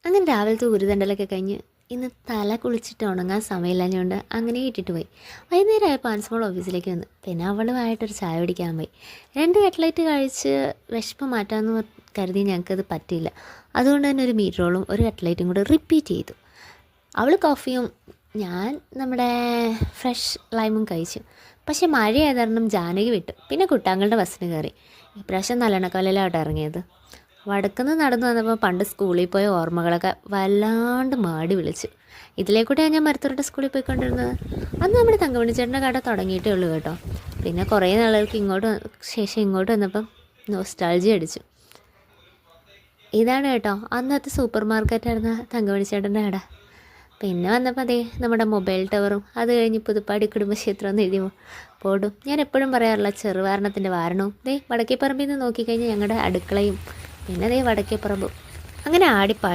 അങ്ങനെ രാവിലത്തെ ഉരുതണ്ടലൊക്കെ കഴിഞ്ഞ് ഇന്ന് തല കുളിച്ചിട്ട് ഉണങ്ങാൻ സമയമില്ലാഞ്ഞുകൊണ്ട് അങ്ങനെ ഇട്ടിട്ട് പോയി. വൈകുന്നേരം ആയപ്പോൾ അൻസ്മോൾ ഓഫീസിലേക്ക് വന്നു. പിന്നെ അവളുമായിട്ടൊരു ചായ കുടിക്കാൻ പോയി. 2 കട്ട്ലൈറ്റ് കഴിച്ച് വിശപ്പ് മാറ്റാമെന്ന് കരുതി ഞങ്ങൾക്കത് പറ്റിയില്ല. അതുകൊണ്ട് തന്നെ ഒരു മീറ്റ് റോളും ഒരു കട്ട്ലൈറ്റും കൂടെ റിപ്പീറ്റ് ചെയ്തു. അവൾ കോഫിയും ഞാൻ നമ്മുടെ ഫ്രഷ് ലൈമും കഴിച്ചു. പക്ഷേ മഴയായത് കാരണം ജാനകി വിട്ടു. പിന്നെ കുട്ടാങ്ങളുടെ ബസ്സിന് കയറി. ഇപ്രാവശ്യം നല്ലണക്കവലയിലാവട്ടെ ഇറങ്ങിയത്. വടക്കുന്ന് നടന്നു വന്നപ്പോൾ പണ്ട് സ്കൂളിൽ പോയ ഓർമ്മകളൊക്കെ വല്ലാണ്ട് മാടി വിളിച്ചു. ഇതിലേക്കൂടെയാണ് ഞാൻ മരത്തൂരുടെ സ്കൂളിൽ പോയിക്കൊണ്ടിരുന്നത്. അന്ന് നമ്മുടെ തങ്കമണിച്ചേട്ടൻ്റെ കട തുടങ്ങിയിട്ടേ ഉള്ളൂ കേട്ടോ. പിന്നെ കുറേ നാളുകൾക്ക് ശേഷം ഇങ്ങോട്ട് വന്നപ്പം നൊസ്റ്റാൾജി അടിച്ചു. ഇതാണ് കേട്ടോ അന്നത്തെ സൂപ്പർ മാർക്കറ്റായിരുന്ന തങ്കമണിച്ചേട്ടൻ്റെ കട. പിന്നെ വന്നപ്പോൾ അതേ നമ്മുടെ മൊബൈൽ ടവറും അത് കഴിഞ്ഞ് പുതുപ്പാടി കുടുംബക്ഷേത്രം എന്ന് എഴുതിയോ പോടും. ഞാൻ എപ്പോഴും പറയാറില്ല ചെറുവാരണത്തിൻ്റെ വാരണവും വടക്കേപ്പറമ്പിൽ നിന്ന് നോക്കിക്കഴിഞ്ഞാൽ ഞങ്ങളുടെ അടുക്കളയും പിന്നെ വടക്കേപ്പറമ്പും അങ്ങനെ ആടിപ്പാടി